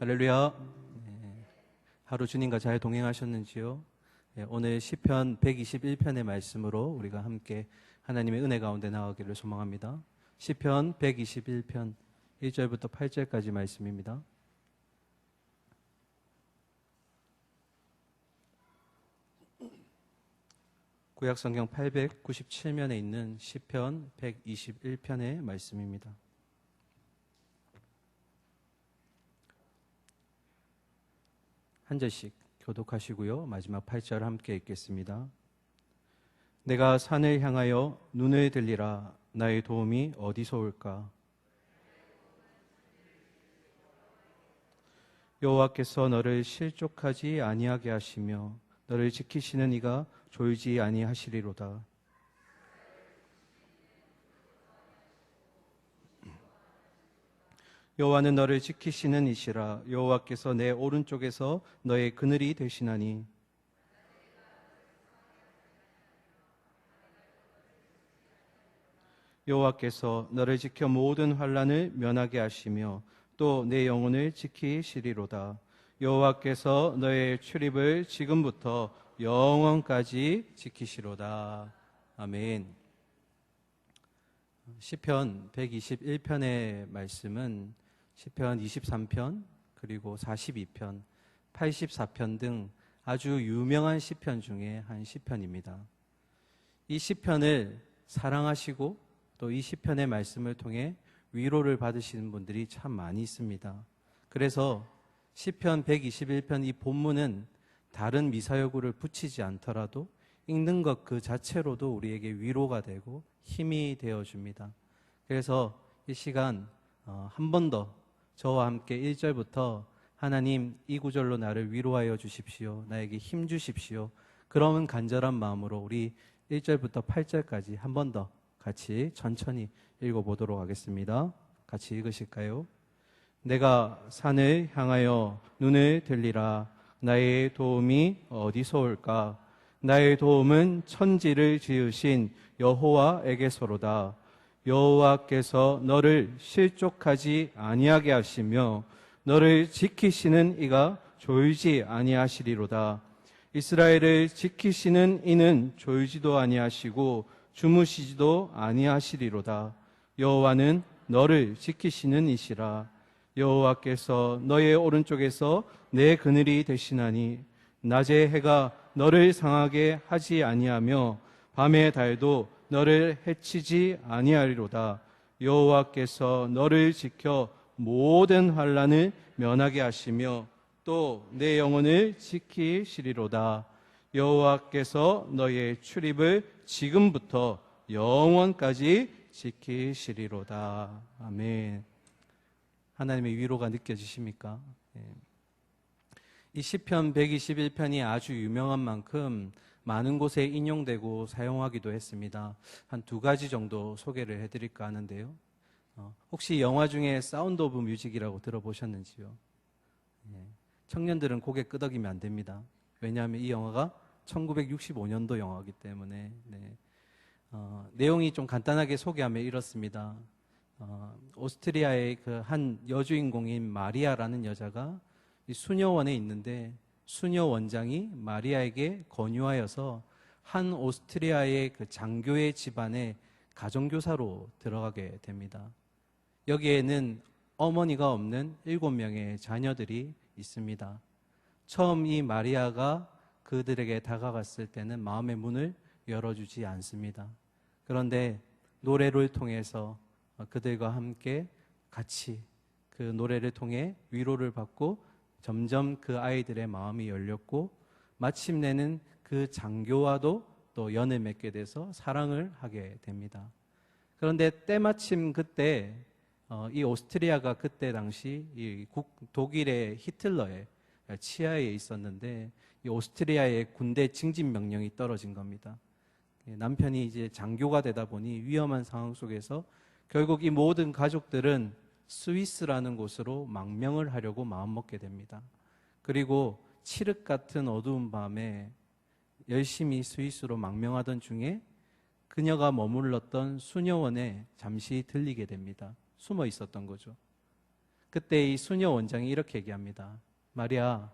할렐루야. 하루 주님과 잘 동행하셨는지요? 오늘 시편 121편의 말씀으로 우리가 함께 하나님의 은혜 가운데 나가기를 소망합니다. 시편 121편 1절부터 8절까지 말씀입니다. 구약성경 897면에 있는 시편 121편의 말씀입니다. 한 절씩 교독하시고요. 마지막 8절 함께 읽겠습니다. 내가 산을 향하여 눈을 들리라. 나의 도움이 어디서 올까? 여호와께서 너를 실족하지 아니하게 하시며 너를 지키시는 이가 졸지 아니하시리로다. 여호와는 너를 지키시는 이시라. 여호와께서 내 오른쪽에서 너의 그늘이 되시나니 여호와께서 너를 지켜 모든 환난을 면하게 하시며 또 내 영혼을 지키시리로다. 여호와께서 너의 출입을 지금부터 영원까지 지키시로다. 아멘. 시편 121편의 말씀은 시편 23편 그리고 42편, 84편 등 아주 유명한 시편 중에 한 시편입니다. 이 시편을 사랑하시고 또 이 시편의 말씀을 통해 위로를 받으시는 분들이 참 많이 있습니다. 그래서 시편 121편 이 본문은 다른 미사여구를 붙이지 않더라도 읽는 것 그 자체로도 우리에게 위로가 되고 힘이 되어줍니다. 그래서 이 시간 한 번 더 저와 함께 1절부터 하나님 이 구절로 나를 위로하여 주십시오. 나에게 힘 주십시오. 그런 간절한 마음으로 우리 1절부터 8절까지 한 번 더 같이 천천히 읽어보도록 하겠습니다. 같이 읽으실까요? 내가 산을 향하여 눈을 들리라. 나의 도움이 어디서 올까? 나의 도움은 천지를 지으신 여호와에게서로다. 여호와께서 너를 실족하지 아니하게 하시며 너를 지키시는 이가 졸지 아니하시리로다. 이스라엘을 지키시는 이는 졸지도 아니하시고 주무시지도 아니하시리로다. 여호와는 너를 지키시는 이시라. 여호와께서 너의 오른쪽에서 내 그늘이 되시나니 낮의 해가 너를 상하게 하지 아니하며 밤의 달도 너를 해치지 아니하리로다. 여호와께서 너를 지켜 모든 환난을 면하게 하시며 또 내 영혼을 지키시리로다. 여호와께서 너의 출입을 지금부터 영원까지 지키시리로다. 아멘. 하나님의 위로가 느껴지십니까? 이 시편 121편이 아주 유명한 만큼 많은 곳에 인용되고 사용하기도 했습니다. 한 두 가지 정도 소개를 해드릴까 하는데요. 혹시 영화 중에 사운드 오브 뮤직이라고 들어보셨는지요? 청년들은 고개 끄덕이면 안 됩니다. 왜냐하면 이 영화가 1965년도 영화이기 때문에. 내용이 좀 간단하게 소개하면 이렇습니다. 오스트리아의 그 한 여주인공인 마리아라는 여자가 이 수녀원에 있는데 수녀 원장이 마리아에게 권유하여서 한 오스트리아의 그 장교의 집안에 가정교사로 들어가게 됩니다. 여기에는 어머니가 없는 7명의 자녀들이 있습니다. 처음 이 마리아가 그들에게 다가갔을 때는 마음의 문을 열어주지 않습니다. 그런데 노래를 통해서 그들과 함께 같이 그 노래를 통해 위로를 받고 점점 그 아이들의 마음이 열렸고 마침내는 그 장교와도 또 연을 맺게 돼서 사랑을 하게 됩니다. 그런데 때마침 그때 이 오스트리아가 그때 당시 이 독일의 히틀러의 치하에 있었는데 이 오스트리아의 군대 징집 명령이 떨어진 겁니다. 남편이 이제 장교가 되다 보니 위험한 상황 속에서 결국 이 모든 가족들은 스위스라는 곳으로 망명을 하려고 마음먹게 됩니다. 그리고 칠흑 같은 어두운 밤에 열심히 스위스로 망명하던 중에 그녀가 머물렀던 수녀원에 잠시 들리게 됩니다. 숨어 있었던 거죠. 그때 이 수녀 원장이 이렇게 얘기합니다. 마리아,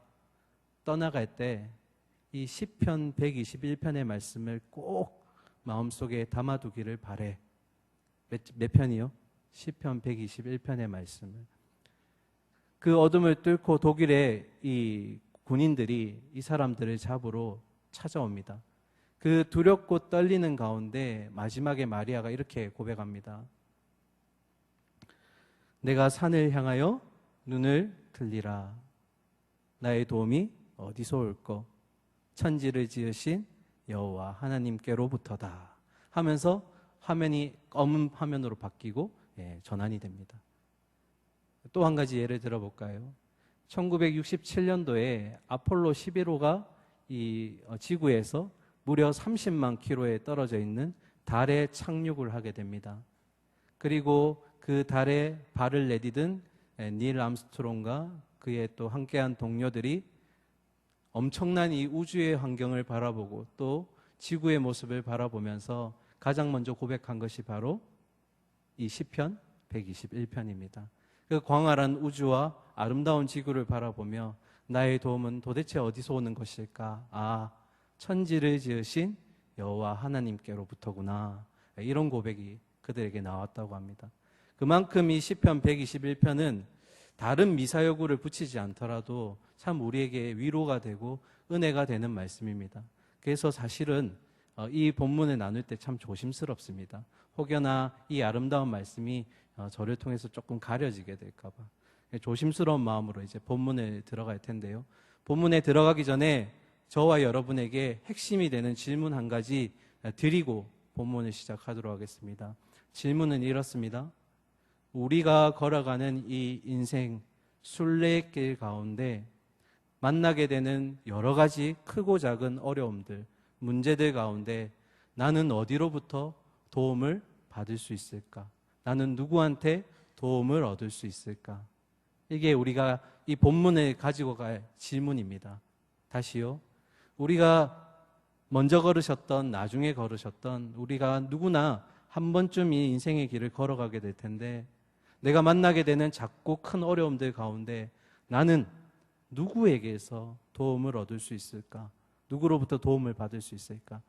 떠나갈 때 이 시편 121편의 말씀을 꼭 마음속에 담아두기를 바래. 몇 편이요? 시편 121편의 말씀을. 그 어둠을 뚫고 독일의 이 군인들이 이 사람들을 잡으러 찾아옵니다. 그 두렵고 떨리는 가운데 마지막에 마리아가 이렇게 고백합니다. 내가 산을 향하여 눈을 들리라. 나의 도움이 어디서 올꼬? 천지를 지으신 여호와 하나님께로부터다 하면서 화면이 검은 화면으로 바뀌고 전환이 됩니다. 또 한 가지 예를 들어볼까요? 1967년도에 아폴로 11호가 이 지구에서 무려 30만 킬로에 떨어져 있는 달에 착륙을 하게 됩니다. 그리고 그 달에 발을 내디딘 닐 암스트롱과 그의 또 함께한 동료들이 엄청난 이 우주의 환경을 바라보고 또 지구의 모습을 바라보면서 가장 먼저 고백한 것이 바로 이 시편 121편입니다. 그 광활한 우주와 아름다운 지구를 바라보며 나의 도움은 도대체 어디서 오는 것일까? 아, 천지를 지으신 여호와 하나님께로부터구나. 이런 고백이 그들에게 나왔다고 합니다. 그만큼 이 시편 121편은 다른 미사여구를 붙이지 않더라도 참 우리에게 위로가 되고 은혜가 되는 말씀입니다. 그래서 사실은 이 본문을 나눌 때 참 조심스럽습니다. 혹여나 이 아름다운 말씀이 저를 통해서 조금 가려지게 될까 봐 조심스러운 마음으로 이제 본문을 들어갈 텐데요. 본문에 들어가기 전에 저와 여러분에게 핵심이 되는 질문 한 가지 드리고 본문을 시작하도록 하겠습니다. 질문은 이렇습니다. 우리가 걸어가는 이 인생 순례길 가운데 만나게 되는 여러 가지 크고 작은 어려움들, 문제들 가운데 나는 어디로부터 도움을 받을 수 있을까? 나는 누구한테 도움을 얻을 수 있을까? 이게 우리가 이 본문을 가지고 갈 질문입니다. 다시요. 우리가 먼저 걸으셨던, 나중에 걸으셨던, 우리가 누구나 한 번쯤 이 인생의 길을 걸어가게 될 텐데 내가 만나게 되는 작고 큰 어려움들 가운데 나는 누구에게서 도움을 얻을 수 있을까? 누구로부터 도움을 받을 수 있을까?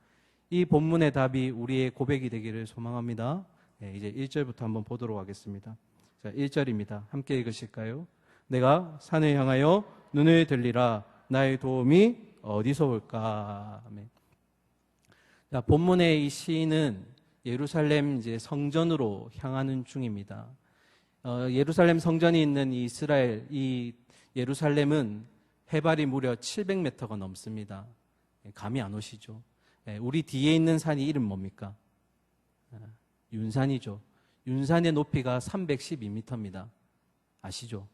이 본문의 답이 우리의 고백이 되기를 소망합니다. 이제 1절부터 한번 보도록 하겠습니다. 자, 1절입니다. 함께 읽으실까요? 내가 산을 향하여 눈을 들리라. 나의 도움이 어디서 올까? 아멘. 자, 본문의 이 시인은 예루살렘 이제 성전으로 향하는 중입니다. 예루살렘 성전이 있는 이 이스라엘, 이 예루살렘은 해발이 무려 700m가 넘습니다. 감이 안 오시죠? 우리 뒤에 있는 산이 이름 뭡니까? 윤산이죠. 윤산의 높이가 312m입니다. 아시죠?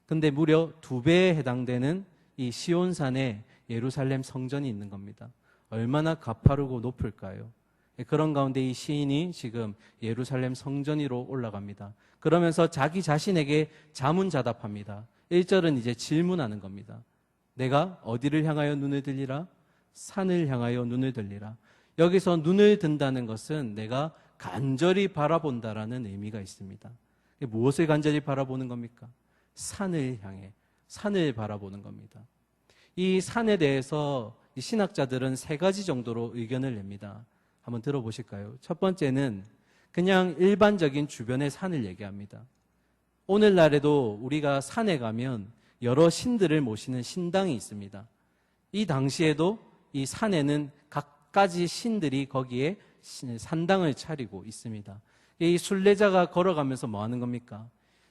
근데 무려 2배에 해당되는 이 시온산에 예루살렘 성전이 있는 겁니다. 얼마나 가파르고 높을까요? 그런 가운데 이 시인이 지금 예루살렘 성전 위로 올라갑니다. 그러면서 자기 자신에게 자문자답합니다. 1절은 이제 질문하는 겁니다. 내가 어디를 향하여 눈을 들리라? 산을 향하여 눈을 들리라. 여기서 눈을 든다는 것은 내가 간절히 바라본다라는 의미가 있습니다. 무엇을 간절히 바라보는 겁니까? 산을 향해, 산을 바라보는 겁니다. 이 산에 대해서 이 신학자들은 3가지 정도로 의견을 냅니다. 한번 들어보실까요? 첫 번째는 그냥 일반적인 주변의 산을 얘기합니다. 오늘날에도 우리가 산에 가면 여러 신들을 모시는 신당이 있습니다. 이 당시에도 이 산에는 각가지 신들이 거기에 산당을 차리고 있습니다. 이 순례자가 걸어가면서 뭐 하는 겁니까?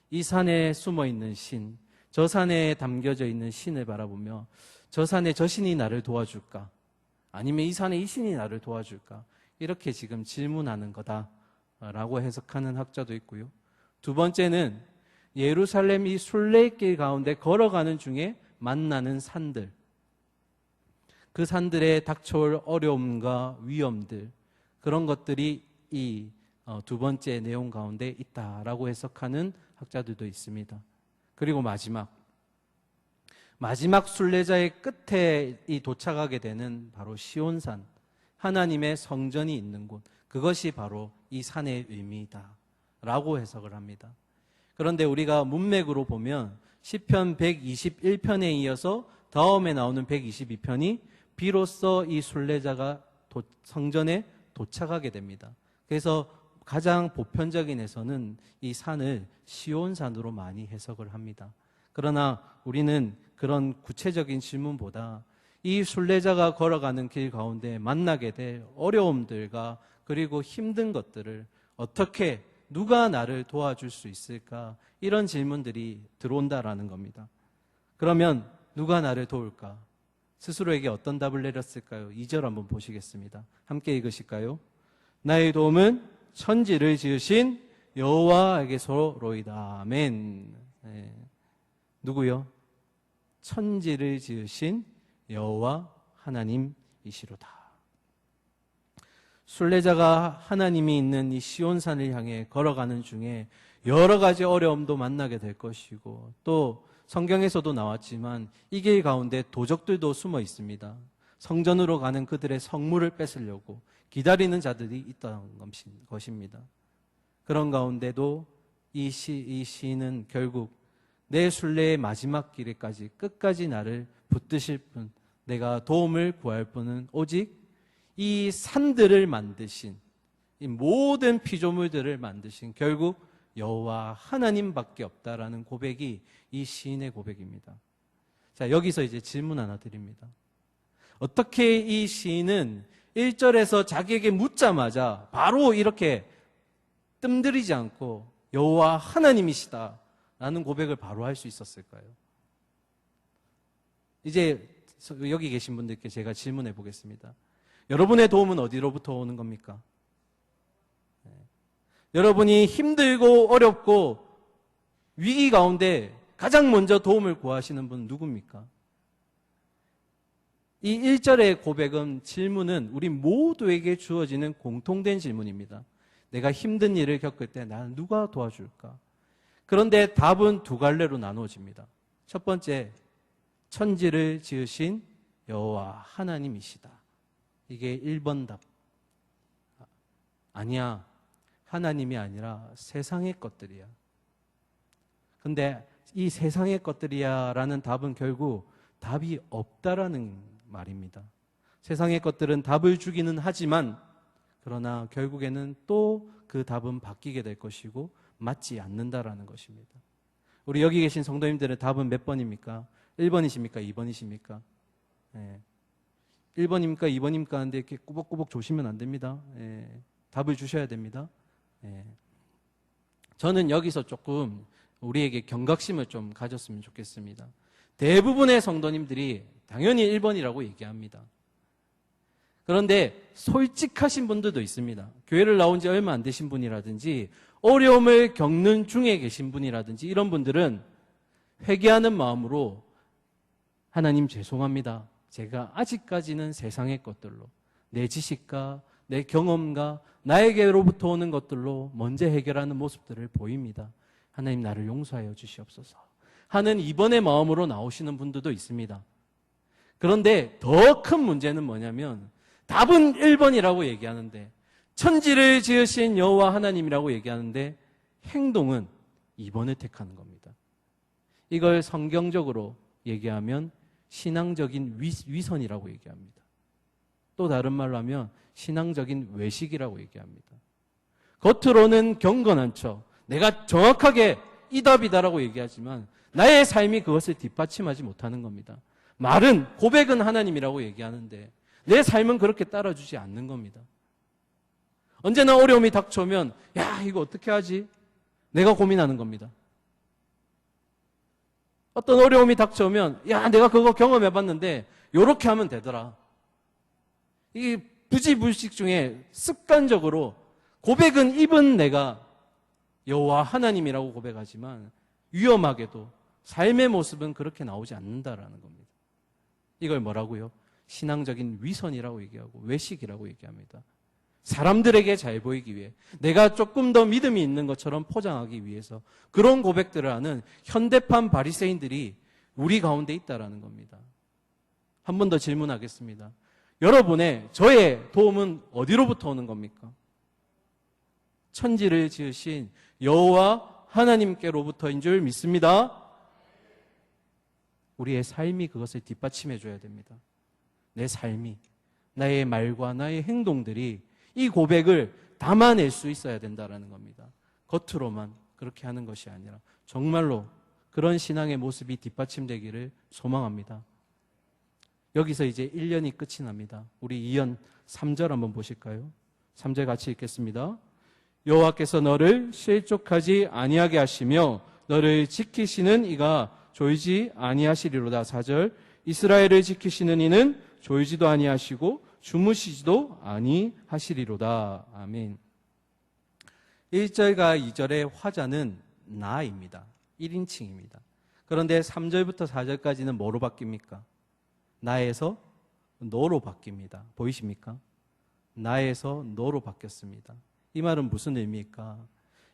이 산에 숨어 있는 신, 저 산에 담겨져 있는 신을 바라보며 저 산에 저 신이 나를 도와줄까? 아니면 이 산에 이 신이 나를 도와줄까? 이렇게 지금 질문하는 거다라고 해석하는 학자도 있고요. 두 번째는 예루살렘 이 순례길 가운데 걸어가는 중에 만나는 산들, 그 산들에 닥쳐올 어려움과 위험들, 그런 것들이 이 두 번째 내용 가운데 있다라고 해석하는 학자들도 있습니다. 그리고 마지막 순례자의 끝에 이 도착하게 되는 바로 시온산, 하나님의 성전이 있는 곳, 그것이 바로 이 산의 의미이다 라고 해석을 합니다. 그런데 우리가 문맥으로 보면 시편 121편에 이어서 다음에 나오는 122편이 비로소 이 순례자가 성전에 도착하게 됩니다. 그래서 가장 보편적인 해석은 이 산을 시온산으로 많이 해석을 합니다. 그러나 우리는 그런 구체적인 질문보다 이 순례자가 걸어가는 길 가운데 만나게 될 어려움들과 그리고 힘든 것들을 어떻게 누가 나를 도와줄 수 있을까? 이런 질문들이 들어온다라는 겁니다. 그러면 누가 나를 도울까? 스스로에게 어떤 답을 내렸을까요? 2절 한번 보시겠습니다. 함께 읽으실까요? 나의 도움은 천지를 지으신 여호와에게서로이다. 아멘. 네. 누구요? 천지를 지으신 여호와 하나님이시로다. 순례자가 하나님이 있는 이 시온산을 향해 걸어가는 중에 여러 가지 어려움도 만나게 될 것이고, 또 성경에서도 나왔지만 이 길 가운데 도적들도 숨어 있습니다. 성전으로 가는 그들의 성물을 뺏으려고 기다리는 자들이 있다는 것입니다. 그런 가운데도 이 시인은 결국 내 순례의 마지막 길에까지 끝까지 나를 붙드실 분, 내가 도움을 구할 분은 오직 이 산들을 만드신, 이 모든 피조물들을 만드신 결국 여호와 하나님밖에 없다라는 고백이 이 시인의 고백입니다. 자, 여기서 이제 질문 하나 드립니다. 어떻게 이 시인은 1절에서 자기에게 묻자마자 바로 이렇게 뜸들이지 않고 여호와 하나님이시다 라는 고백을 바로 할 수 있었을까요? 이제 여기 계신 분들께 제가 질문해 보겠습니다. 여러분의 도움은 어디로부터 오는 겁니까? 네. 여러분이 힘들고 어렵고 위기 가운데 가장 먼저 도움을 구하시는 분은 누굽니까? 이 1절의 고백은, 질문은 우리 모두에게 주어지는 공통된 질문입니다. 내가 힘든 일을 겪을 때 나는 누가 도와줄까? 그런데 답은 두 갈래로 나누어집니다. 첫 번째, 천지를 지으신 여호와 하나님이시다. 이게 1번 답. 아니야, 하나님이 아니라 세상의 것들이야. 근데 이 세상의 것들이야 라는 답은 결국 답이 없다라는 말입니다. 세상의 것들은 답을 주기는 하지만, 그러나 결국에는 또 그 답은 바뀌게 될 것이고 맞지 않는다라는 것입니다. 우리 여기 계신 성도님들의 답은 몇 번입니까? 1번이십니까? 2번이십니까? 네. 1번입니까? 2번입니까? 하는데 이렇게 꾸벅꾸벅 조시면 안 됩니다. 네. 답을 주셔야 됩니다. 네. 저는 여기서 조금 우리에게 경각심을 좀 가졌으면 좋겠습니다. 대부분의 성도님들이 당연히 1번이라고 얘기합니다. 그런데 솔직하신 분들도 있습니다. 교회를 나온 지 얼마 안 되신 분이라든지 어려움을 겪는 중에 계신 분이라든지 이런 분들은 회개하는 마음으로 하나님 죄송합니다. 제가 아직까지는 세상의 것들로, 내 지식과 내 경험과 나에게로부터 오는 것들로 먼저 해결하는 모습들을 보입니다. 하나님 나를 용서하여 주시옵소서 하는 이번의 마음으로 나오시는 분들도 있습니다. 그런데 더 큰 문제는 뭐냐면 답은 1번이라고 얘기하는데, 천지를 지으신 여호와 하나님이라고 얘기하는데 행동은 2번을 택하는 겁니다. 이걸 성경적으로 얘기하면 신앙적인 위선이라고 얘기합니다. 또 다른 말로 하면 신앙적인 외식이라고 얘기합니다. 겉으로는 경건한 척, 내가 정확하게 이 답이다라고 얘기하지만 나의 삶이 그것을 뒷받침하지 못하는 겁니다. 말은, 고백은 하나님이라고 얘기하는데 내 삶은 그렇게 따라주지 않는 겁니다. 언제나 어려움이 닥쳐오면 야, 이거 어떻게 하지? 내가 고민하는 겁니다. 어떤 어려움이 닥쳐오면 야, 내가 그거 경험해봤는데 요렇게 하면 되더라. 이 부지불식 중에 습관적으로 고백은 입은 내가 여호와 하나님이라고 고백하지만 위험하게도 삶의 모습은 그렇게 나오지 않는다라는 겁니다. 이걸 뭐라고요? 신앙적인 위선이라고 얘기하고 외식이라고 얘기합니다. 사람들에게 잘 보이기 위해, 내가 조금 더 믿음이 있는 것처럼 포장하기 위해서 그런 고백들을 하는 현대판 바리새인들이 우리 가운데 있다라는 겁니다. 한 번 더 질문하겠습니다. 여러분의, 저의 도움은 어디로부터 오는 겁니까? 천지를 지으신 여호와 하나님께로부터인 줄 믿습니다. 우리의 삶이 그것을 뒷받침해 줘야 됩니다. 내 삶이, 나의 말과 나의 행동들이 이 고백을 담아낼 수 있어야 된다는 겁니다. 겉으로만 그렇게 하는 것이 아니라 정말로 그런 신앙의 모습이 뒷받침되기를 소망합니다. 여기서 이제 1년이 끝이 납니다. 우리 2년 3절 한번 보실까요? 3절 같이 읽겠습니다. 여호와께서 너를 실족하지 아니하게 하시며 너를 지키시는 이가 졸지 아니하시리로다. 4절 이스라엘을 지키시는 이는 졸지도 아니하시고 주무시지도 아니하시리로다. 아멘. 1절과 2절의 화자는 나입니다. 1인칭입니다. 그런데 3절부터 4절까지는 뭐로 바뀝니까? 나에서 너로 바뀝니다. 보이십니까? 나에서 너로 바뀌었습니다. 이 말은 무슨 의미일까?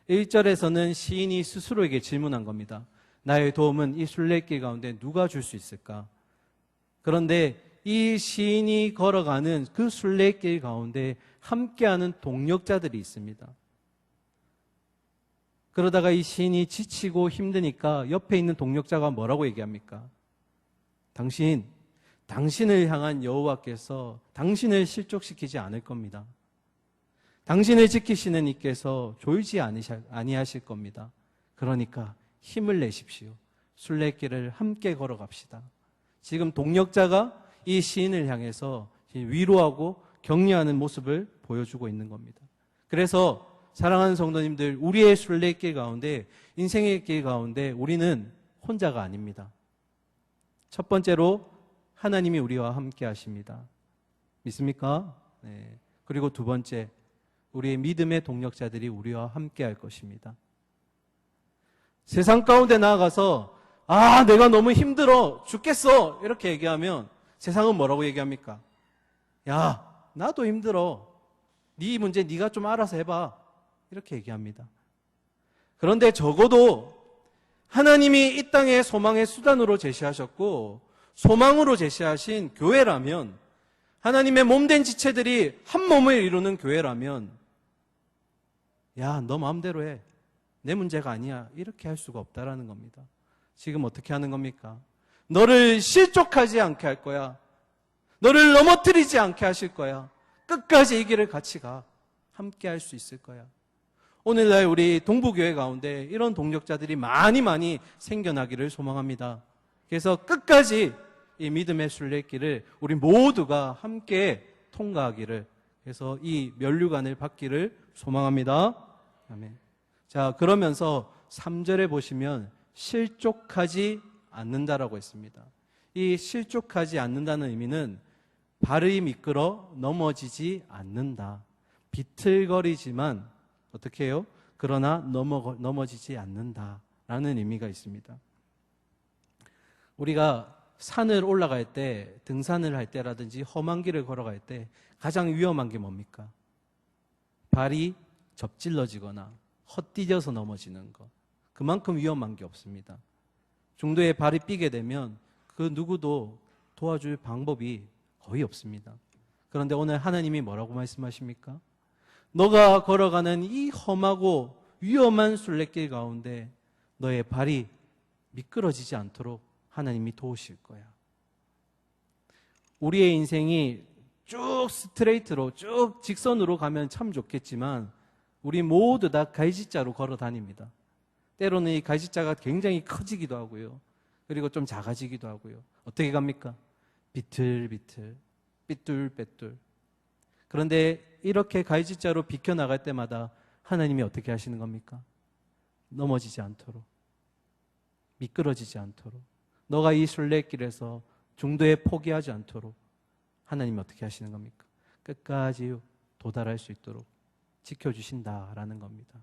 1절에서는 시인이 스스로에게 질문한 겁니다. 나의 도움은 이 순례길 가운데 누가 줄 수 있을까? 그런데 이 시인이 걸어가는 그 순례길 가운데 함께하는 동력자들이 있습니다. 그러다가 이 시인이 지치고 힘드니까 옆에 있는 동력자가 뭐라고 얘기합니까? 당신을 향한 여호와께서 당신을 실족시키지 않을 겁니다. 당신을 지키시는 이께서 졸지 아니하실 겁니다. 그러니까 힘을 내십시오. 순례길을 함께 걸어갑시다. 지금 동력자가 이 시인을 향해서 위로하고 격려하는 모습을 보여주고 있는 겁니다. 그래서 사랑하는 성도님들, 우리의 순례길 가운데, 인생의 길 가운데 우리는 혼자가 아닙니다. 첫 번째로 하나님이 우리와 함께 하십니다. 믿습니까? 네. 그리고 두 번째, 우리의 믿음의 동력자들이 우리와 함께 할 것입니다. 세상 가운데 나아가서 내가 너무 힘들어 죽겠어 이렇게 얘기하면 세상은 뭐라고 얘기합니까? 야, 나도 힘들어. 네 문제 네가 좀 알아서 해봐. 이렇게 얘기합니다. 그런데 적어도 하나님이 이 땅의 소망의 수단으로 제시하셨고 소망으로 제시하신 교회라면, 하나님의 몸된 지체들이 한 몸을 이루는 교회라면, 야, 너 마음대로 해. 내 문제가 아니야. 이렇게 할 수가 없다라는 겁니다. 지금 어떻게 하는 겁니까? 너를 실족하지 않게 할 거야. 너를 넘어뜨리지 않게 하실 거야. 끝까지 이 길을 같이 가. 함께 할 수 있을 거야. 오늘날 우리 동부교회 가운데 이런 동력자들이 많이 생겨나기를 소망합니다. 그래서 끝까지 이 믿음의 순례길을 우리 모두가 함께 통과하기를, 그래서 이 면류관을 받기를 소망합니다. 아멘. 자, 그러면서 3절에 보시면 실족하지 않는다라고 했습니다. 이 실족하지 않는다는 의미는 발이 미끄러 넘어지지 않는다. 비틀거리지만 어떻게 해요? 그러나 넘어지지 않는다라는 의미가 있습니다. 우리가 산을 올라갈 때, 등산을 할 때라든지 험한 길을 걸어갈 때 가장 위험한 게 뭡니까? 발이 접질러지거나 헛디뎌서 넘어지는 것. 그만큼 위험한 게 없습니다. 중도에 발이 삐게 되면 그 누구도 도와줄 방법이 거의 없습니다. 그런데 오늘 하나님이 뭐라고 말씀하십니까? 너가 걸어가는 이 험하고 위험한 순례길 가운데 너의 발이 미끄러지지 않도록 하나님이 도우실 거야. 우리의 인생이 쭉 스트레이트로, 쭉 직선으로 가면 참 좋겠지만 우리 모두 다 갈지자로 걸어 다닙니다. 때로는 이 갈지자가 굉장히 커지기도 하고요. 그리고 좀 작아지기도 하고요. 어떻게 갑니까? 비틀비틀, 삐뚤빼뚤. 그런데 이렇게 갈지자로 비켜나갈 때마다 하나님이 어떻게 하시는 겁니까? 넘어지지 않도록, 미끄러지지 않도록, 너가 이 순례길에서 중도에 포기하지 않도록 하나님이 어떻게 하시는 겁니까? 끝까지 도달할 수 있도록 지켜주신다라는 겁니다.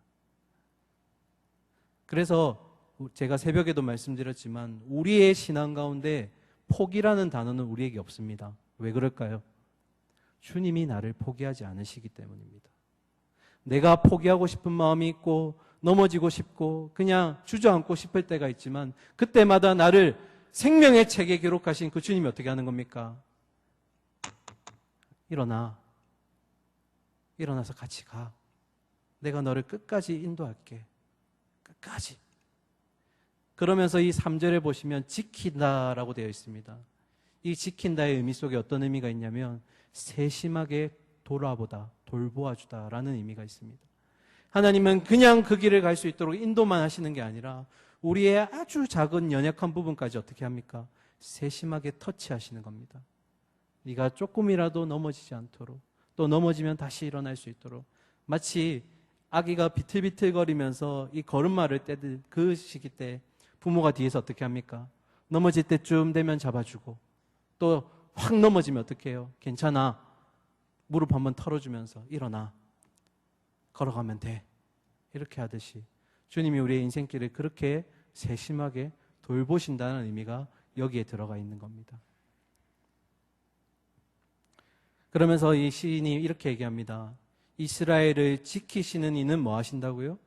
그래서 제가 새벽에도 말씀드렸지만 우리의 신앙 가운데 포기라는 단어는 우리에게 없습니다. 왜 그럴까요? 주님이 나를 포기하지 않으시기 때문입니다. 내가 포기하고 싶은 마음이 있고 넘어지고 싶고 그냥 주저앉고 싶을 때가 있지만 그때마다 나를 생명의 책에 기록하신 그 주님이 어떻게 하는 겁니까? 일어나서 같이 가. 내가 너를 끝까지 인도할게. 끝까지. 그러면서 이 3절에 보시면 지킨다라고 되어 있습니다. 이 지킨다의 의미 속에 어떤 의미가 있냐면 세심하게 돌아보다, 돌보아주다라는 의미가 있습니다. 하나님은 그냥 그 길을 갈 수 있도록 인도만 하시는 게 아니라 우리의 아주 작은 연약한 부분까지 어떻게 합니까? 세심하게 터치하시는 겁니다. 네가 조금이라도 넘어지지 않도록, 또 넘어지면 다시 일어날 수 있도록, 마치 아기가 비틀비틀거리면서 이 걸음마를 떼듯 그 시기 때 부모가 뒤에서 어떻게 합니까? 넘어질 때쯤 되면 잡아주고, 또 확 넘어지면 어떻게 해요? 괜찮아. 무릎 한번 털어주면서 일어나. 걸어가면 돼. 이렇게 하듯이 주님이 우리의 인생길을 그렇게 세심하게 돌보신다는 의미가 여기에 들어가 있는 겁니다. 그러면서 이 시인이 이렇게 얘기합니다. 이스라엘을 지키시는 이는 뭐 하신다고요?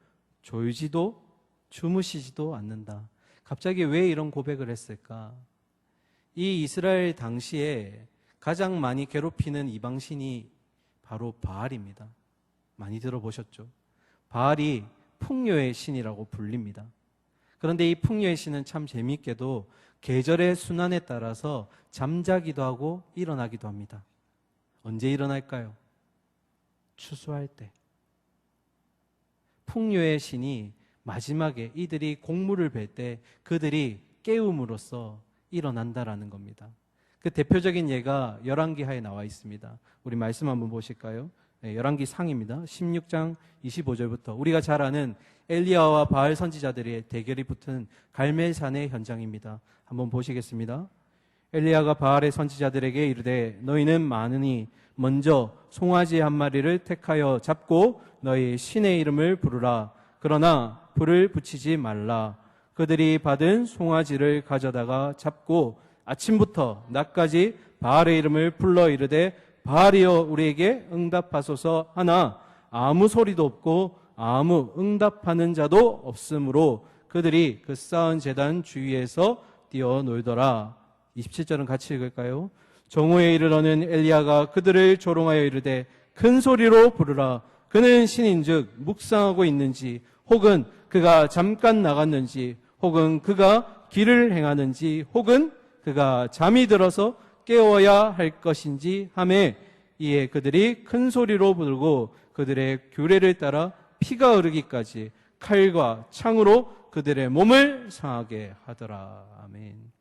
졸지도 주무시지도 않는다. 갑자기 왜 이런 고백을 했을까? 이 이스라엘 당시에 가장 많이 괴롭히는 이방신이 바로 바알입니다. 많이 들어보셨죠? 바알이 풍요의 신이라고 불립니다. 그런데 이 풍요의 신은 참 재미있게도 계절의 순환에 따라서 잠자기도 하고 일어나기도 합니다. 언제 일어날까요? 추수할 때. 풍요의 신이 마지막에 이들이 곡물을 벨 때 그들이 깨움으로써 일어난다라는 겁니다. 그 대표적인 예가 열왕기하에 나와 있습니다. 우리 말씀 한번 보실까요? 열왕기 상입니다. 16장 25절부터 우리가 잘 아는 엘리야와 바알 선지자들의 대결이 붙은 갈멜산의 현장입니다. 한번 보시겠습니다. 엘리야가 바알의 선지자들에게 이르되 너희는 많으니 먼저 송아지 한 마리를 택하여 잡고 너희 신의 이름을 부르라. 그러나 불을 붙이지 말라. 그들이 받은 송아지를 가져다가 잡고 아침부터 낮까지 바알의 이름을 불러 이르되 바알이여 우리에게 응답하소서 하나 아무 소리도 없고 아무 응답하는 자도 없으므로 그들이 그 쌓은 제단 주위에서 뛰어놀더라. 27절은 같이 읽을까요? 정오에 이르러는 엘리야가 그들을 조롱하여 이르되 큰 소리로 부르라. 그는 신인즉 묵상하고 있는지 혹은 그가 잠깐 나갔는지 혹은 그가 길을 행하는지 혹은 그가 잠이 들어서 깨워야 할 것인지 하매 이에 그들이 큰 소리로 부르고 그들의 규례를 따라 피가 흐르기까지 칼과 창으로 그들의 몸을 상하게 하더라. 아멘.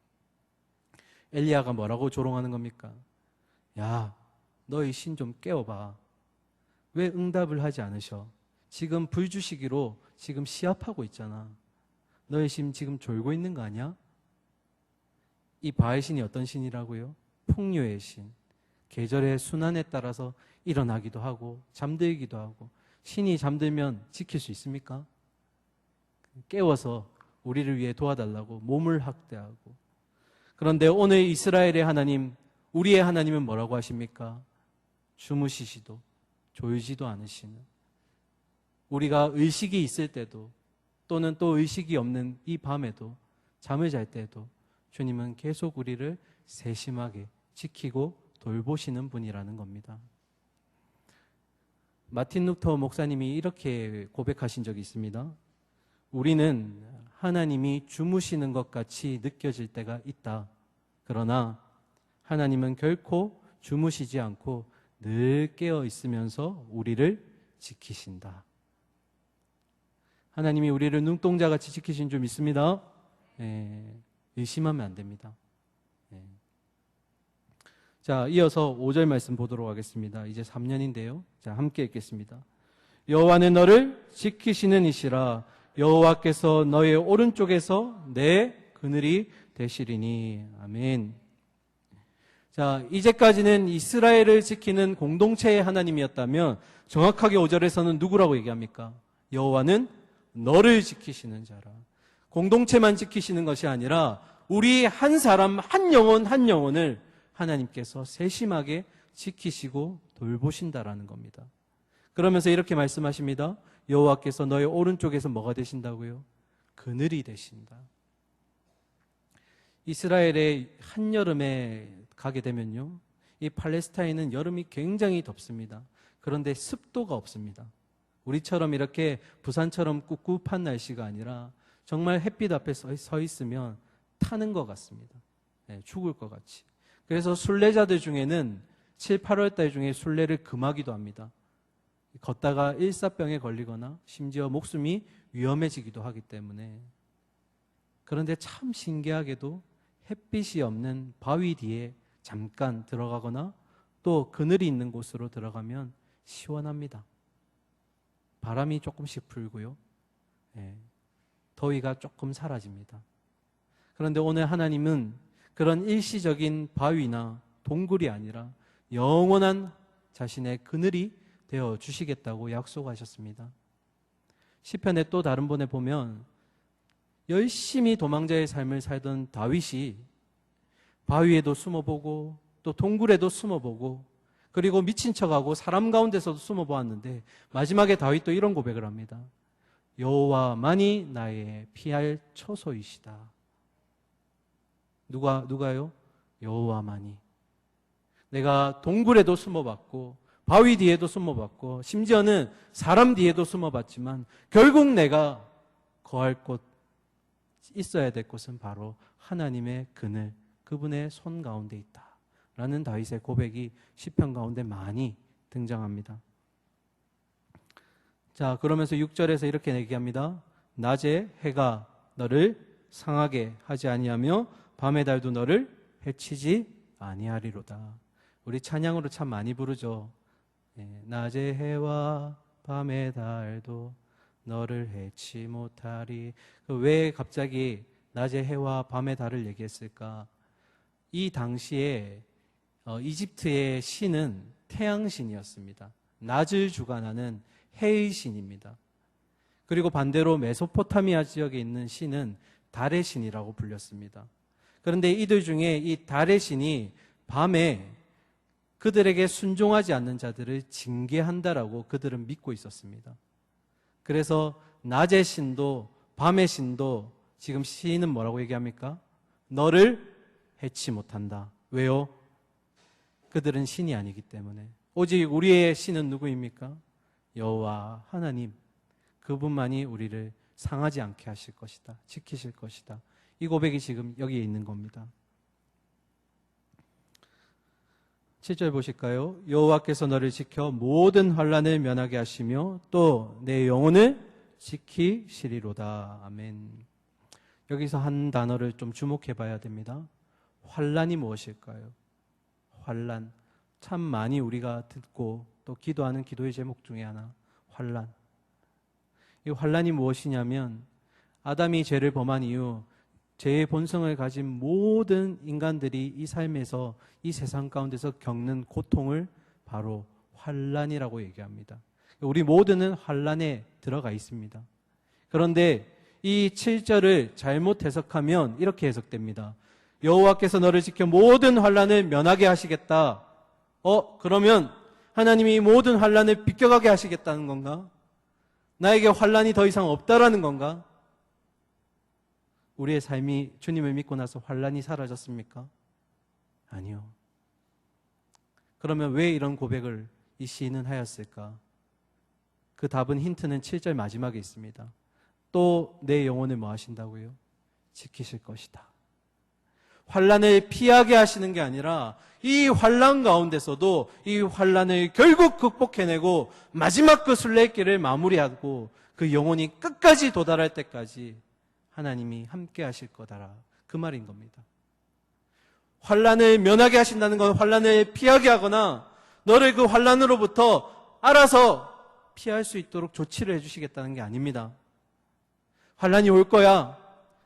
엘리야가 뭐라고 조롱하는 겁니까? 야, 너희 신 좀 깨워봐. 왜 응답을 하지 않으셔? 지금 불주시기로 지금 시합하고 있잖아. 너희 신 지금 졸고 있는 거 아니야? 이 바알 신이 어떤 신이라고요? 풍요의 신. 계절의 순환에 따라서 일어나기도 하고 잠들기도 하고. 신이 잠들면 지킬 수 있습니까? 깨워서 우리를 위해 도와달라고 몸을 학대하고. 그런데 오늘 이스라엘의 하나님, 우리의 하나님은 뭐라고 하십니까? 주무시지도 졸지도 않으시는, 우리가 의식이 있을 때도 또는 또 의식이 없는 이 밤에도 잠을 잘 때도 주님은 계속 우리를 세심하게 지키고 돌보시는 분이라는 겁니다. 마틴 루터 목사님이 이렇게 고백하신 적이 있습니다. 우리는 하나님이 주무시는 것 같이 느껴질 때가 있다. 그러나 하나님은 결코 주무시지 않고 늘 깨어 있으면서 우리를 지키신다. 하나님이 우리를 눈동자같이 지키신 줄 믿습니다. 의심하면 안 됩니다. 자, 이어서 5절 말씀 보도록 하겠습니다. 이제 3년인데요. 자, 함께 읽겠습니다. 여호와는 너를 지키시는 이시라. 여호와께서 너의 오른쪽에서 내 그늘이 되시리니. 아멘. 자, 이제까지는 이스라엘을 지키는 공동체의 하나님이었다면 정확하게 5절에서는 누구라고 얘기합니까? 여호와는 너를 지키시는 자라. 공동체만 지키시는 것이 아니라 우리 한 사람, 한 영혼, 한 영혼을 하나님께서 세심하게 지키시고 돌보신다라는 겁니다. 그러면서 이렇게 말씀하십니다. 여호와께서 너의 오른쪽에서 뭐가 되신다고요? 그늘이 되신다. 이스라엘의 한여름에 가게 되면요, 이 팔레스타인은 여름이 굉장히 덥습니다. 그런데 습도가 없습니다. 우리처럼 이렇게 부산처럼 꿉꿉한 날씨가 아니라 정말 햇빛 앞에 서 있으면 타는 것 같습니다. 네, 죽을 것 같이. 그래서 순례자들 중에는 7, 8월 달 중에 순례를 금하기도 합니다. 걷다가 일사병에 걸리거나 심지어 목숨이 위험해지기도 하기 때문에. 그런데 참 신기하게도 햇빛이 없는 바위 뒤에 잠깐 들어가거나 또 그늘이 있는 곳으로 들어가면 시원합니다. 바람이 조금씩 불고요. 더위가 조금 사라집니다. 그런데 오늘 하나님은 그런 일시적인 바위나 동굴이 아니라 영원한 자신의 그늘이 되어 주시겠다고 약속하셨습니다. 시편의 또 다른 본에 보면 열심히 도망자의 삶을 살던 다윗이 바위에도 숨어보고 또 동굴에도 숨어보고 그리고 미친 척하고 사람 가운데서도 숨어보았는데 마지막에 다윗도 이런 고백을 합니다. 여호와만이 나의 피할 처소이시다. 누가요? 여호와만이. 내가 동굴에도 숨어봤고 바위 뒤에도 숨어봤고 심지어는 사람 뒤에도 숨어봤지만 결국 내가 거할 곳, 있어야 될 곳은 바로 하나님의 그늘, 그분의 손 가운데 있다 라는 다윗의 고백이 시편 가운데 많이 등장합니다. 자, 그러면서 6절에서 이렇게 얘기합니다. 낮에 해가 너를 상하게 하지 아니하며 밤의 달도 너를 해치지 아니하리로다. 우리 찬양으로 참 많이 부르죠. 낮의 해와 밤의 달도 너를 해치 못하리. 왜 갑자기 낮의 해와 밤의 달을 얘기했을까? 이 당시에 이집트의 신은 태양신이었습니다. 낮을 주관하는 해의 신입니다. 그리고 반대로 메소포타미아 지역에 있는 신은 달의 신이라고 불렸습니다. 그런데 이들 중에 이 달의 신이 밤에 그들에게 순종하지 않는 자들을 징계한다라고 그들은 믿고 있었습니다. 그래서 낮의 신도 밤의 신도 지금 시인은 뭐라고 얘기합니까? 너를 해치 못한다. 왜요? 그들은 신이 아니기 때문에. 오직 우리의 신은 누구입니까? 여호와 하나님. 그분만이 우리를 상하지 않게 하실 것이다. 지키실 것이다. 이 고백이 지금 여기에 있는 겁니다. 7절 보실까요? 여호와께서 너를 지켜 모든 환난을 면하게 하시며 또 내 영혼을 지키시리로다. 아멘. 여기서 한 단어를 좀 주목해 봐야 됩니다. 환난이 무엇일까요? 환난. 참 많이 우리가 듣고 또 기도하는 기도의 제목 중에 하나, 환난. 이 환난이 무엇이냐면 아담이 죄를 범한 이후 죄의 본성을 가진 모든 인간들이 이 삶에서 이 세상 가운데서 겪는 고통을 바로 환난이라고 얘기합니다. 우리 모두는 환난에 들어가 있습니다. 그런데 이 7절을 잘못 해석하면 이렇게 해석됩니다. 여호와께서 너를 지켜 모든 환난을 면하게 하시겠다. 그러면 하나님이 모든 환난을 비껴가게 하시겠다는 건가? 나에게 환난이 더 이상 없다라는 건가? 우리의 삶이 주님을 믿고 나서 환난이 사라졌습니까? 아니요. 그러면 왜 이런 고백을 이 시인은 하였을까? 그 답은 힌트는 7절 마지막에 있습니다. 또 내 영혼을 뭐 하신다고요? 지키실 것이다. 환난을 피하게 하시는 게 아니라 이 환난 가운데서도 이 환난을 결국 극복해내고 마지막 그 순례길을 마무리하고 그 영혼이 끝까지 도달할 때까지 하나님이 함께 하실 거다라. 그 말인 겁니다. 환난을 면하게 하신다는 건 환난을 피하게 하거나 너를 그 환난으로부터 알아서 피할 수 있도록 조치를 해주시겠다는 게 아닙니다. 환난이 올 거야.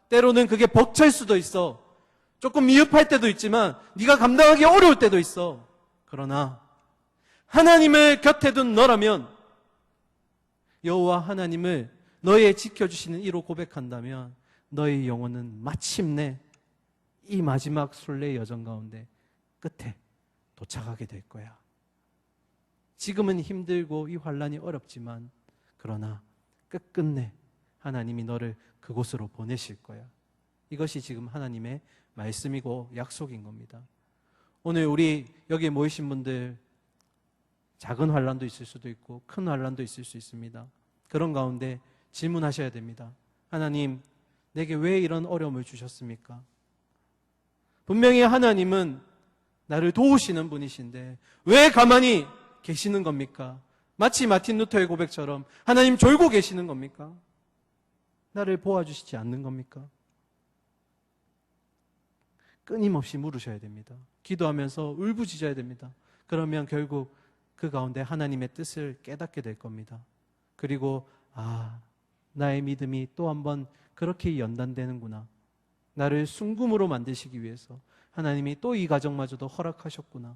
때로는 그게 벅찰 수도 있어. 조금 미흡할 때도 있지만 네가 감당하기 어려울 때도 있어. 그러나 하나님을 곁에 둔 너라면 여호와 하나님을 너의 지켜주시는 이로 고백한다면 너의 영혼은 마침내 이 마지막 순례의 여정 가운데 끝에 도착하게 될 거야. 지금은 힘들고 이 환난이 어렵지만 그러나 끝끝내 하나님이 너를 그곳으로 보내실 거야. 이것이 지금 하나님의 말씀이고 약속인 겁니다. 오늘 우리 여기에 모이신 분들 작은 환난도 있을 수도 있고 큰 환난도 있을 수 있습니다. 그런 가운데 질문하셔야 됩니다. 하나님, 내게 왜 이런 어려움을 주셨습니까? 분명히 하나님은 나를 도우시는 분이신데 왜 가만히 계시는 겁니까? 마치 마틴 루터의 고백처럼 하나님 졸고 계시는 겁니까? 나를 도와주시지 않는 겁니까? 끊임없이 물으셔야 됩니다. 기도하면서 울부짖어야 됩니다. 그러면 결국 그 가운데 하나님의 뜻을 깨닫게 될 겁니다. 그리고 나의 믿음이 또 한번 그렇게 연단되는구나. 나를 순금으로 만드시기 위해서 하나님이 또 이 가정마저도 허락하셨구나.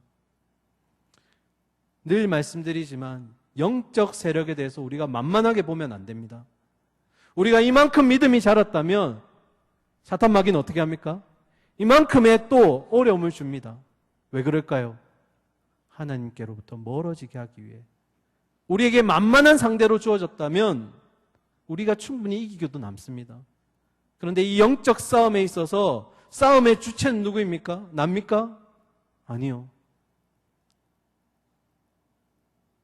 늘 말씀드리지만 영적 세력에 대해서 우리가 만만하게 보면 안 됩니다. 우리가 이만큼 믿음이 자랐다면 사탄 마귀는 어떻게 합니까? 이만큼의 또 어려움을 줍니다. 왜 그럴까요? 하나님께로부터 멀어지게 하기 위해. 우리에게 만만한 상대로 주어졌다면 우리가 충분히 이기고도 남습니다. 그런데 이 영적 싸움에 있어서 싸움의 주체는 누구입니까? 납니까? 아니요.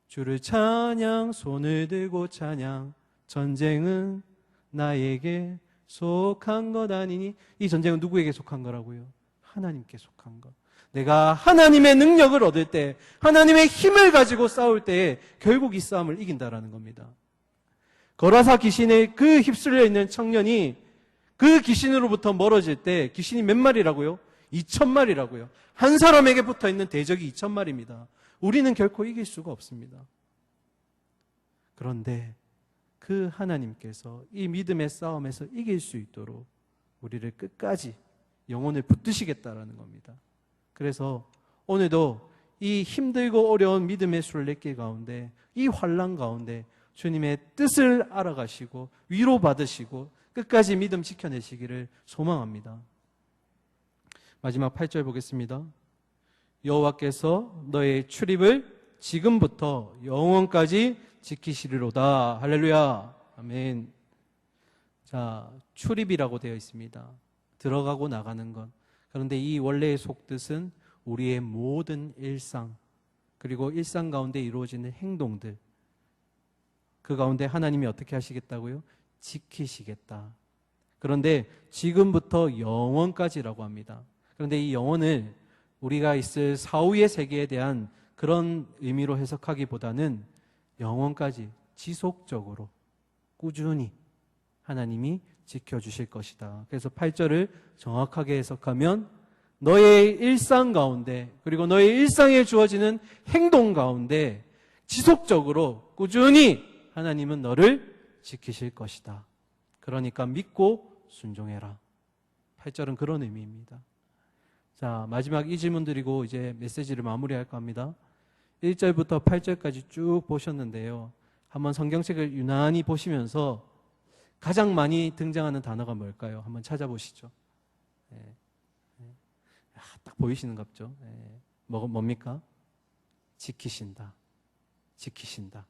주를 찬양, 손을 들고 찬양, 전쟁은 나에게 속한 것 아니니. 이 전쟁은 누구에게 속한 거라고요? 하나님께 속한 것. 내가 하나님의 능력을 얻을 때, 하나님의 힘을 가지고 싸울 때에 결국 이 싸움을 이긴다라는 겁니다. 거라사 귀신에 그 휩쓸려 있는 청년이 그 귀신으로부터 멀어질 때 귀신이 몇 마리라고요? 2,000마리라고요. 한 사람에게 붙어 있는 대적이 2,000마리입니다. 우리는 결코 이길 수가 없습니다. 그런데 그 하나님께서 이 믿음의 싸움에서 이길 수 있도록 우리를 끝까지 영혼을 붙드시겠다라는 겁니다. 그래서 오늘도 이 힘들고 어려운 믿음의 순례길 가운데, 이 환난 가운데 주님의 뜻을 알아가시고 위로받으시고 끝까지 믿음 지켜내시기를 소망합니다. 마지막 8절 보겠습니다. 여호와께서 너의 출입을 지금부터 영원까지 지키시리로다. 할렐루야. 아멘. 자, 출입이라고 되어 있습니다. 들어가고 나가는 것. 그런데 이 원래의 속뜻은 우리의 모든 일상, 그리고 일상 가운데 이루어지는 행동들, 그 가운데 하나님이 어떻게 하시겠다고요? 지키시겠다. 그런데 지금부터 영원까지라고 합니다. 그런데 이 영원을 우리가 있을 사후의 세계에 대한 그런 의미로 해석하기보다는 영원까지 지속적으로 꾸준히 하나님이 지켜주실 것이다. 그래서 8절을 정확하게 해석하면 너의 일상 가운데, 그리고 너의 일상에 주어지는 행동 가운데 지속적으로 꾸준히 하나님은 너를 지키실 것이다. 그러니까 믿고 순종해라. 8절은 그런 의미입니다. 자, 마지막 이 질문 드리고 이제 메시지를 마무리할까 합니다. 1절부터 8절까지 쭉 보셨는데요. 한번 성경책을 유난히 보시면서 가장 많이 등장하는 단어가 뭘까요? 한번 찾아보시죠. 딱 보이시는 것 같죠? 뭡니까? 지키신다. 지키신다.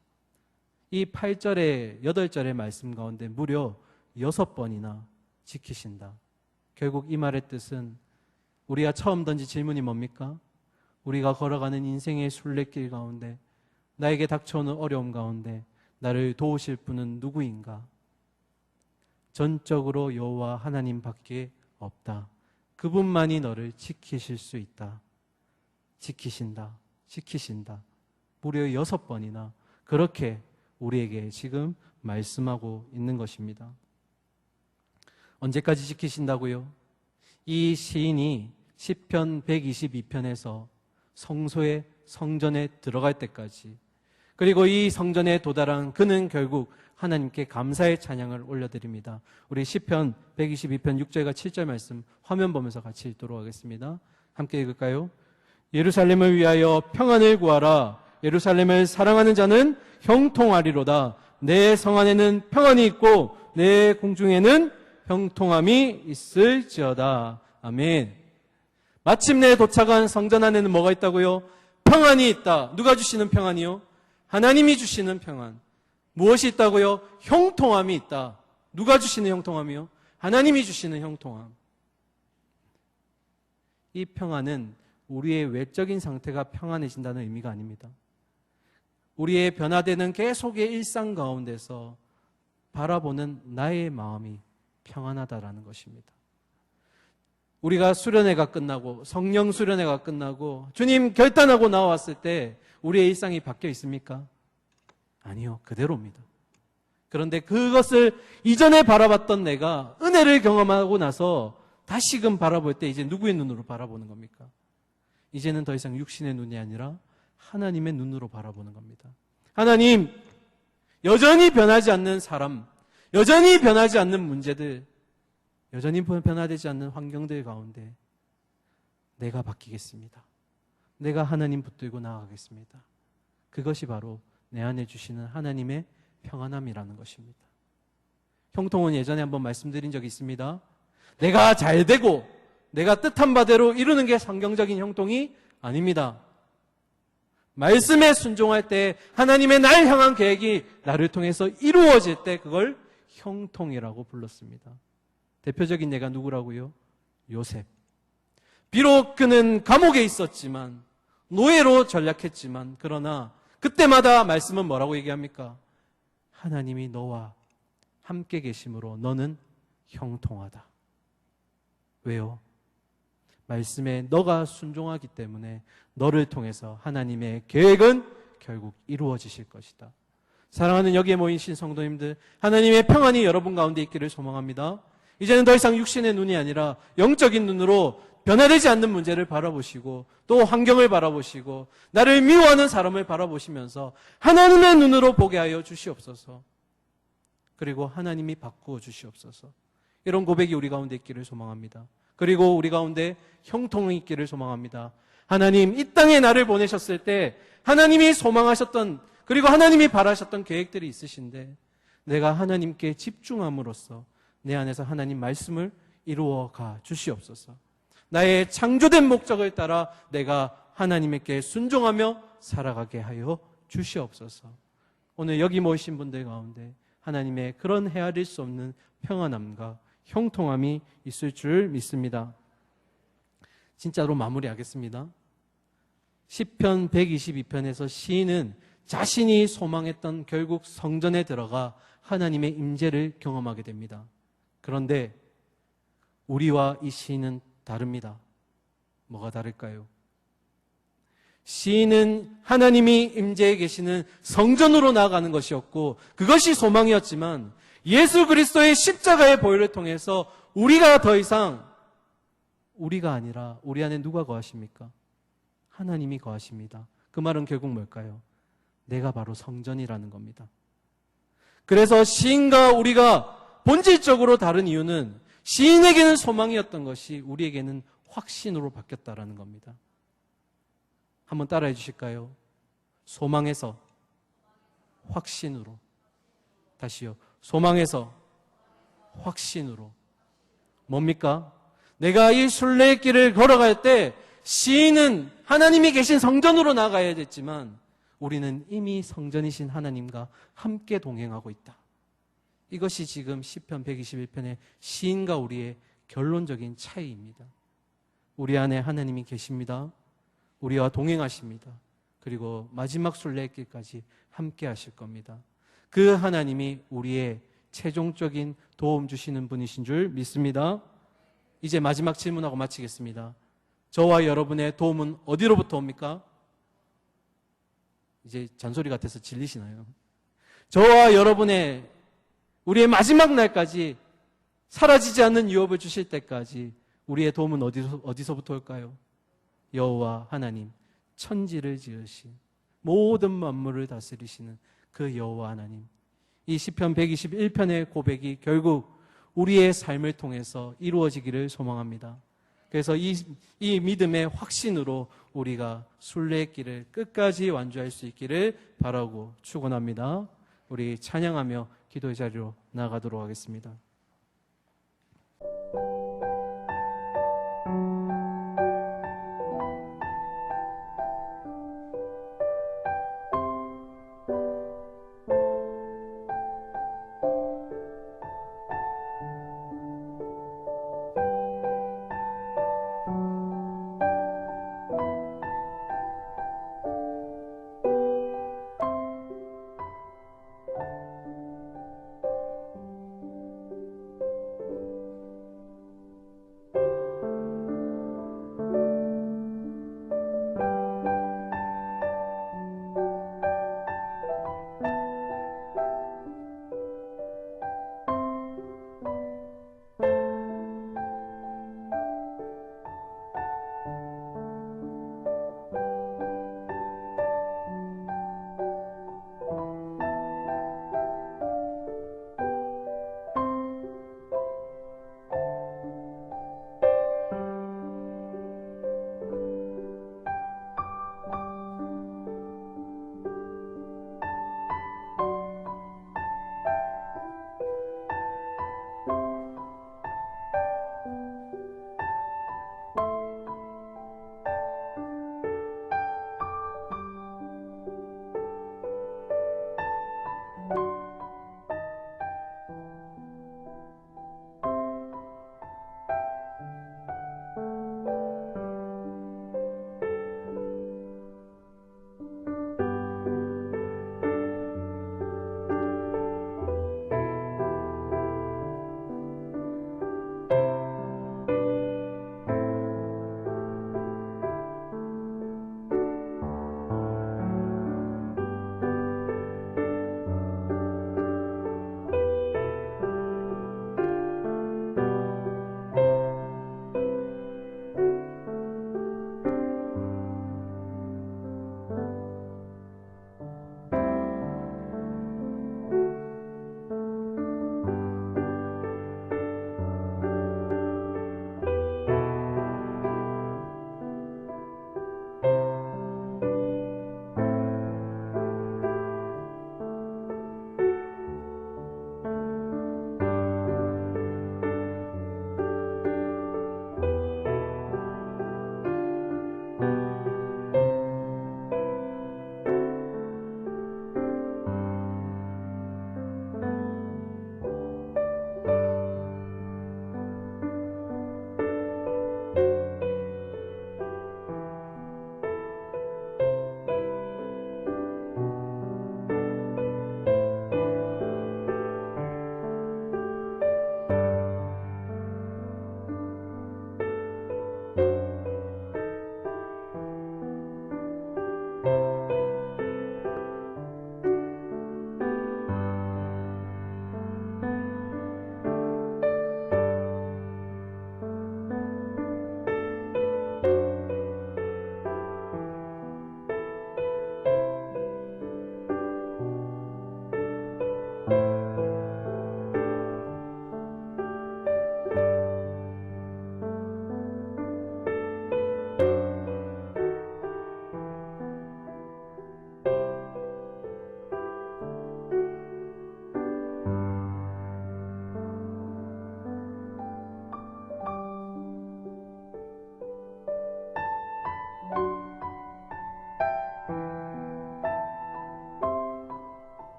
이 8절에 8절의 말씀 가운데 무려 6번이나 지키신다. 결국 이 말의 뜻은 우리가 처음 던진 질문이 뭡니까? 우리가 걸어가는 인생의 순례길 가운데 나에게 닥쳐오는 어려움 가운데 나를 도우실 분은 누구인가? 전적으로 여호와 하나님밖에 없다. 그분만이 너를 지키실 수 있다. 지키신다. 지키신다. 무려 6번이나 그렇게 우리에게 지금 말씀하고 있는 것입니다. 언제까지 지키신다고요? 이 시인이 시편 122편에서 성소의 성전에 들어갈 때까지, 그리고 이 성전에 도달한 그는 결국 하나님께 감사의 찬양을 올려드립니다. 우리 시편 122편 6절과 7절 말씀 화면 보면서 같이 읽도록 하겠습니다. 함께 읽을까요? 예루살렘을 위하여 평안을 구하라. 예루살렘을 사랑하는 자는 형통하리로다. 내 성 안에는 평안이 있고 내 궁중에는 형통함이 있을지어다. 아멘. 마침내 도착한 성전 안에는 뭐가 있다고요? 평안이 있다. 누가 주시는 평안이요? 하나님이 주시는 평안. 무엇이 있다고요? 형통함이 있다. 누가 주시는 형통함이요? 하나님이 주시는 형통함. 이 평안은 우리의 외적인 상태가 평안해진다는 의미가 아닙니다. 우리의 변화되는 계속의 일상 가운데서 바라보는 나의 마음이 평안하다라는 것입니다. 우리가 수련회가 끝나고 성령 수련회가 끝나고 주님 결단하고 나왔을 때 우리의 일상이 바뀌어 있습니까? 아니요, 그대로입니다. 그런데 그것을 이전에 바라봤던 내가 은혜를 경험하고 나서 다시금 바라볼 때 이제 누구의 눈으로 바라보는 겁니까? 이제는 더 이상 육신의 눈이 아니라 하나님의 눈으로 바라보는 겁니다. 하나님, 여전히 변하지 않는 사람, 여전히 변하지 않는 문제들, 여전히 변화되지 않는 환경들 가운데 내가 바뀌겠습니다. 내가 하나님 붙들고 나아가겠습니다. 그것이 바로 내 안에 주시는 하나님의 평안함이라는 것입니다. 형통은 예전에 한번 말씀드린 적이 있습니다. 내가 잘 되고 내가 뜻한 바대로 이루는 게 성경적인 형통이 아닙니다. 말씀에 순종할 때 하나님의 날 향한 계획이 나를 통해서 이루어질 때 그걸 형통이라고 불렀습니다. 대표적인 예가 누구라고요? 요셉. 비록 그는 감옥에 있었지만 노예로 전락했지만 그러나 그때마다 말씀은 뭐라고 얘기합니까? 하나님이 너와 함께 계심으로 너는 형통하다. 왜요? 말씀에 너가 순종하기 때문에 너를 통해서 하나님의 계획은 결국 이루어지실 것이다. 사랑하는 여기에 모이신 성도님들, 하나님의 평안이 여러분 가운데 있기를 소망합니다. 이제는 더 이상 육신의 눈이 아니라 영적인 눈으로 변화되지 않는 문제를 바라보시고 또 환경을 바라보시고 나를 미워하는 사람을 바라보시면서 하나님의 눈으로 보게 하여 주시옵소서. 그리고 하나님이 바꾸어 주시옵소서. 이런 고백이 우리 가운데 있기를 소망합니다. 그리고 우리 가운데 형통이 있기를 소망합니다. 하나님, 이 땅에 나를 보내셨을 때 하나님이 소망하셨던 그리고 하나님이 바라셨던 계획들이 있으신데 내가 하나님께 집중함으로써 내 안에서 하나님 말씀을 이루어 가 주시옵소서. 나의 창조된 목적을 따라 내가 하나님께 순종하며 살아가게 하여 주시옵소서. 오늘 여기 모이신 분들 가운데 하나님의 그런 헤아릴 수 없는 평안함과 형통함이 있을 줄 믿습니다. 진짜로 마무리하겠습니다. 시편 122편에서 시인은 자신이 소망했던 결국 성전에 들어가 하나님의 임재를 경험하게 됩니다. 그런데 우리와 이 시인은 다릅니다. 뭐가 다를까요? 시인은 하나님이 임재해 계시는 성전으로 나아가는 것이었고 그것이 소망이었지만 예수 그리스도의 십자가의 보혈을 통해서 우리가 더 이상 우리가 아니라 우리 안에 누가 거하십니까? 하나님이 거하십니다. 그 말은 결국 뭘까요? 내가 바로 성전이라는 겁니다. 그래서 시인과 우리가 본질적으로 다른 이유는 시인에게는 소망이었던 것이 우리에게는 확신으로 바뀌었다라는 겁니다. 한번 따라해 주실까요? 소망에서 확신으로. 다시요. 소망에서 확신으로. 뭡니까? 내가 이 순례의 길을 걸어갈 때 시인은 하나님이 계신 성전으로 나가야 됐지만 우리는 이미 성전이신 하나님과 함께 동행하고 있다. 이것이 지금 시편 121편의 시인과 우리의 결론적인 차이입니다. 우리 안에 하나님이 계십니다. 우리와 동행하십니다. 그리고 마지막 순례의 길까지 함께 하실 겁니다. 그 하나님이 우리의 최종적인 도움 주시는 분이신 줄 믿습니다. 이제 마지막 질문하고 마치겠습니다. 저와 여러분의 도움은 어디로부터 옵니까? 이제 잔소리 같아서 질리시나요? 저와 여러분의 우리의 마지막 날까지 사라지지 않는 유업을 주실 때까지 우리의 도움은 어디서부터 올까요? 여호와 하나님, 천지를 지으신 모든 만물을 다스리시는 그 여호와 하나님. 이 시편 121편의 고백이 결국 우리의 삶을 통해서 이루어지기를 소망합니다. 그래서 이 믿음의 확신으로 우리가 순례의 길을 끝까지 완주할 수 있기를 바라고 축원합니다. 우리 찬양하며 기도의 자리로 나아가도록 하겠습니다.